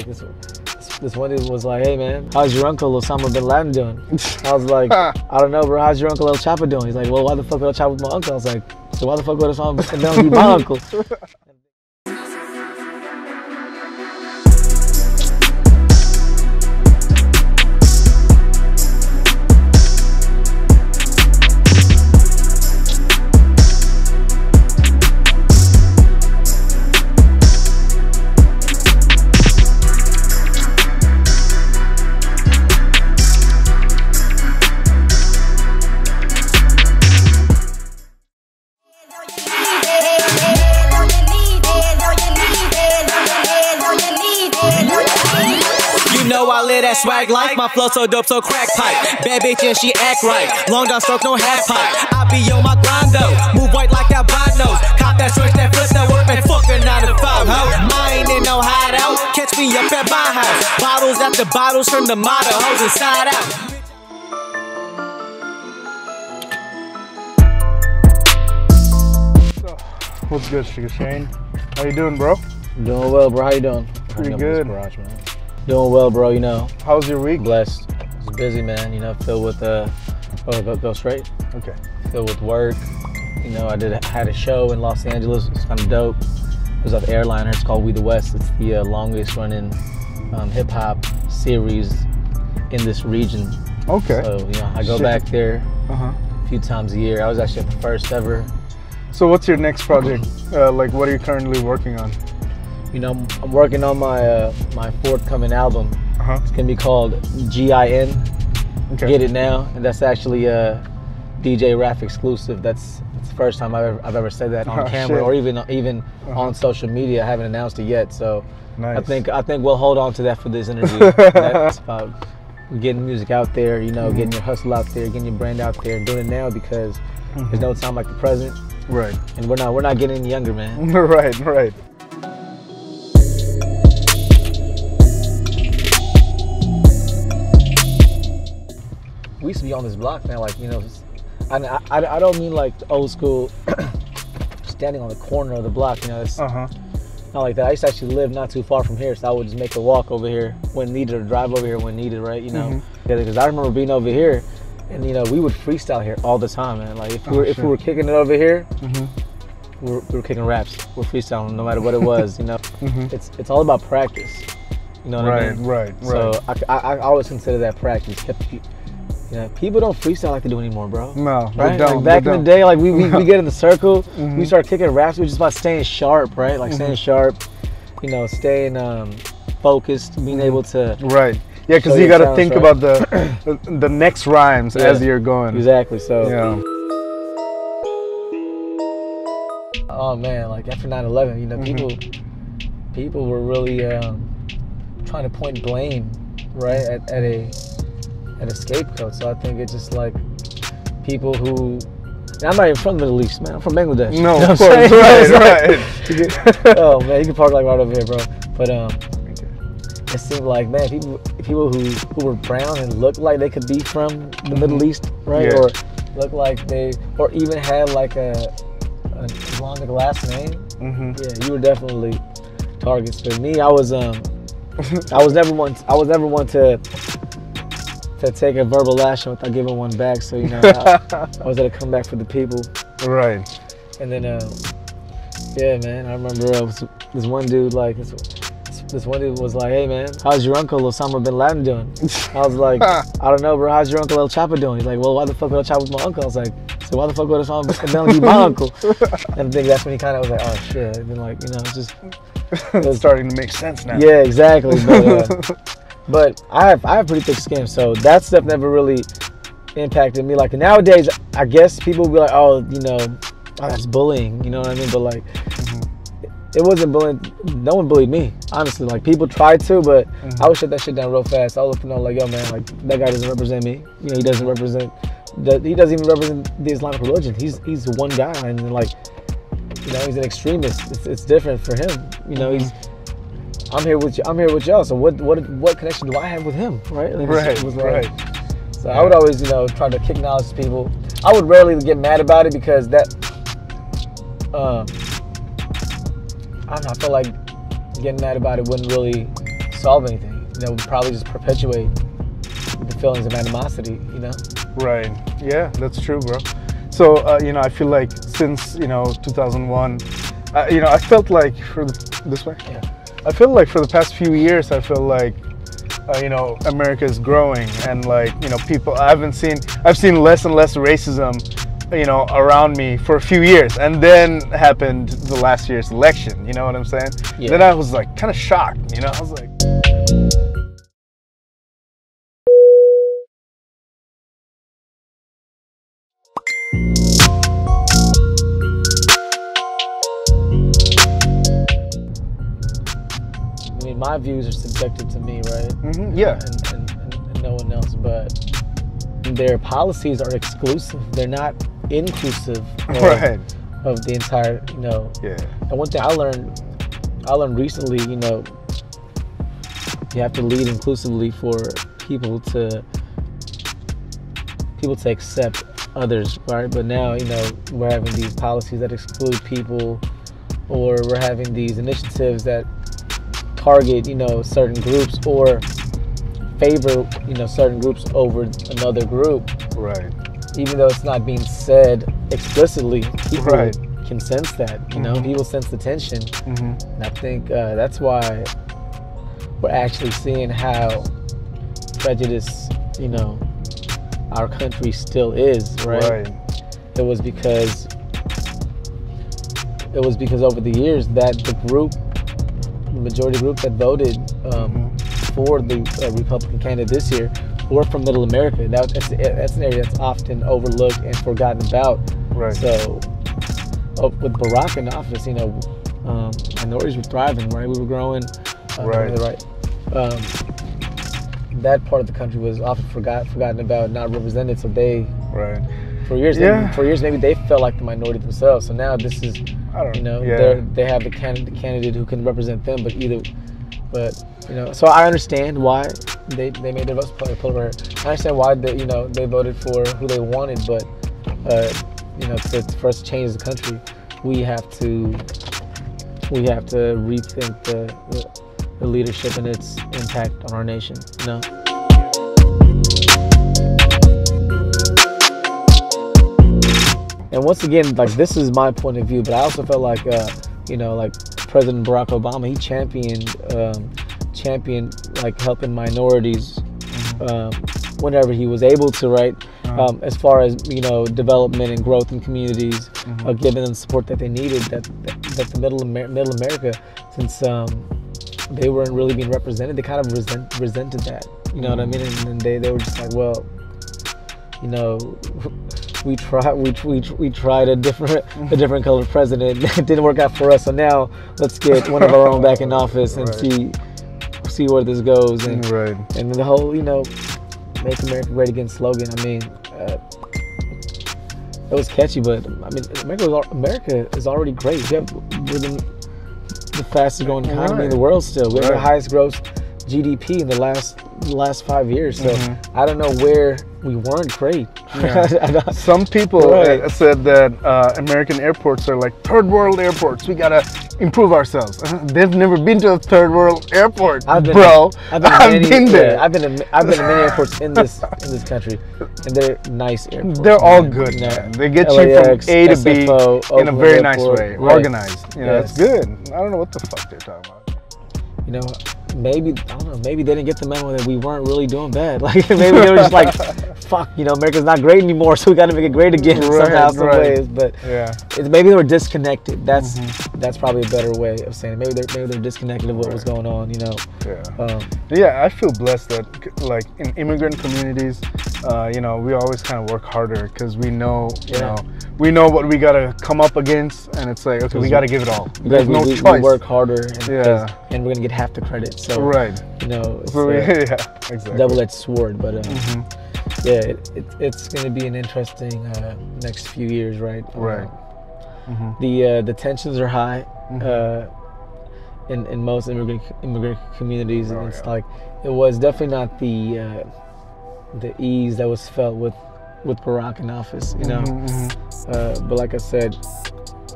like, this one dude was like, hey man, how's your uncle Osama bin Laden doing? I was like, I don't know, bro, how's your uncle El Chapo doing? He's like, well, why the fuck would El Chapo with my uncle? I was like, so why the fuck would Osama bin Laden be my uncle? I live that swag life, my flow so dope, so crack pipe. Bad bitch and she act right. Long down stroke, no half pipe. I be on my grind though, move white like albinos. Cop that switch, that flip, that work, and fucking 9 to 5, ho. I ain't in no hideout. Catch me up at my house. Bottles after bottles from the motto, hoes inside out. What's good, Sugar Shane? How you doing, bro? Doing well, bro. How you doing? Pretty good. Garage, man. Doing well, bro. You know. How's your week? Blessed. It's busy, man. You know, filled with go straight. Okay. Filled with work. You know, I had a show in Los Angeles. It's kind of dope. It was off Airliner. It's called We the West. It's the longest running hip hop series in this region. Okay. So you know, I go back there a few times a year. I was actually at the first ever. So what's your next project? Like, what are you currently working on? You know, I'm working on my my forthcoming album. It's gonna be called GIN. Okay. Get It Now, and that's actually a DJ Raf exclusive. That's the first time I've ever said that on camera or even on social media. I haven't announced it yet, so nice. I think we'll hold on to that for this interview. That's about getting music out there. You know, getting your hustle out there, getting your brand out there, and doing it now because there's no time like the present. Right. And we're not getting any younger, man. Right. Right. We used to be on this block, man. Like, you know, I don't mean like the old school standing on the corner of the block. You know, it's not like that. I used to actually live not too far from here, so I would just make a walk over here when needed or drive over here when needed, right? You know, because I remember being over here, and you know, we would freestyle here all the time, man. Like if we were kicking it over here, we were kicking raps. We're freestyling no matter what it was. You know, it's all about practice. You know what I mean? Right. So I always consider that practice. You know, people don't freestyle like they do anymore, bro. No, right? they don't. Like back in the day, like we get in the circle, we start kicking raps. We're just about staying sharp, right? Like staying sharp, you know, staying focused, being able to. Right. Yeah, because you got to think about the next rhymes as you're going. Exactly. So. Yeah. Oh man, like after 9/11, you know, people were really trying to point blame, right, at a scapegoat. So I think it's just like people who, and I'm not even from the Middle East, man. I'm from Bangladesh. No, you know of course, right. Oh man, you can park like right over here, bro. But it seemed like, man, people who were brown and looked like they could be from the Middle East, right? Or looked like or even had like a longer last name. Yeah, you were definitely targets. For me, I was never one to take a verbal lashing without giving one back. So, you know, I was going to come back for the people. Right. And then, yeah, man, I remember this one dude, like, this one dude was like, hey, man, how's your uncle Osama bin Laden doing? I was like, I don't know, bro, how's your uncle El Chapo doing? He's like, well, why the fuck would El Chapo with my uncle? I was like, so why the fuck would Osama bin Laden be my uncle? And I think that's when he kind of was like, oh, shit. And then, like, you know, it's starting to make sense now. Yeah, exactly. But I have pretty thick skin, so that stuff never really impacted me. Like nowadays, I guess people will be like, oh, you know, that's bullying, you know what I mean? But like, it wasn't bullying. No one bullied me, honestly. Like people tried to, but I would shut that shit down real fast. I would let them know, like, yo, man, like that guy doesn't represent me. You know, he doesn't even represent the Islamic religion. He's one guy, and like, you know, he's an extremist. It's different for him. You know, I'm here with y'all. So what connection do I have with him, right? Like, right. So I would always, you know, try to kick knowledge to people. I would rarely get mad about it because that, I don't know, I feel like getting mad about it wouldn't really solve anything. That would probably just perpetuate the feelings of animosity, you know? Right. Yeah, that's true, bro. So, you know, I feel like since, you know, 2001, you know, I felt like this way? Yeah. I feel like for the past few years, I feel like, you know, America is growing, and like, you know, I've seen less and less racism, you know, around me for a few years, and then happened the last year's election, you know what I'm saying? Yeah. Then I was like kind of shocked, you know, I was like, I mean, my views are subjective to me, right? yeah. And no one else, but their policies are exclusive. They're not inclusive of the entire, you know. Yeah. And one thing I learned recently, you know, you have to lead inclusively for people to accept others, right? But now, you know, we're having these policies that exclude people, or we're having these initiatives that target, you know, certain groups, or favor, you know, certain groups over another group. Right. Even though it's not being said explicitly, people can sense that, you know, people sense the tension. And I think that's why we're actually seeing how prejudice, you know, our country still is, right? It was because over the years that the majority group that voted for the Republican candidate this year were from Middle America. That's an area that's often overlooked and forgotten about. Right. So with Barack in office, you know, minorities were thriving, right? We were growing. That part of the country was often forgotten about, not represented. So they, for years, maybe they felt like the minority themselves. So now this is, you know, they have the candidate who can represent them. But you know, so I understand why they made their votes political. I understand why they voted for who they wanted. But you know, for us to change the country, we have to rethink the leadership and its impact on our nation, you know? And once again, like, this is my point of view, but I also felt like, you know, like President Barack Obama, he championed like helping minorities whenever he was able to, right? As far as, you know, development and growth in communities, giving them the support that they needed, that the middle America, since they weren't really being represented, they kind of resented that, you know what I mean? And they were just like, well, you know, we tried a different colored president. It didn't work out for us, so now let's get one of our own back in office and see where this goes. And and the whole, you know, Make America Great Again slogan, I mean, it was catchy, but I mean, America is already great. We're the fastest growing economy in the world still. We have the highest gross GDP in the last 5 years. So I don't know where we weren't great. Some people said that American airports are like third world airports. We gotta improve ourselves. They've never been to a third world airport, I've been there. I've been to many airports in this country, and they're nice airports. They're all good, man. They get LAX, you from A to B SFO, in a very nice airport, way, organized. You know, it's good. I don't know what the fuck they're talking about. You know, maybe, I don't know, maybe they didn't get the memo that we weren't really doing bad. Like, maybe they were just like, fuck, you know, America's not great anymore, so we got to make it great again somehow, some ways. But maybe they were disconnected. That's probably a better way of saying it. Maybe they're disconnected of what was going on, you know. I feel blessed that, like, in immigrant communities, you know, we always kind of work harder because we know, you know, we know what we got to come up against, and it's like, okay, we got to give it all. There's no choice. We work harder, and we're going to get half the credit. So, you know, it's exactly. Double-edged sword, but it's going to be an interesting next few years, right? The tensions are high in most immigrant communities, and it's like, it was definitely not the ease that was felt with Barack in office, you know. But like I said,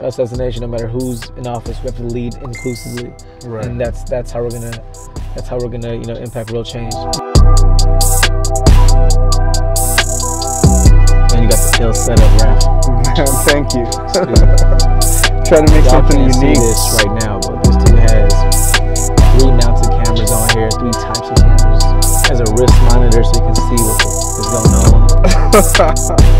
us as a nation, no matter who's in office, we have to lead inclusively, and that's how we're gonna that's how we're gonna, you know, impact real change. And you got the ill setup, Raph. Thank you. Try to make something unique. See this right now, but this dude has 3 mounted cameras on here, 3 types of cameras. Has a wrist monitor so you can see what is going on.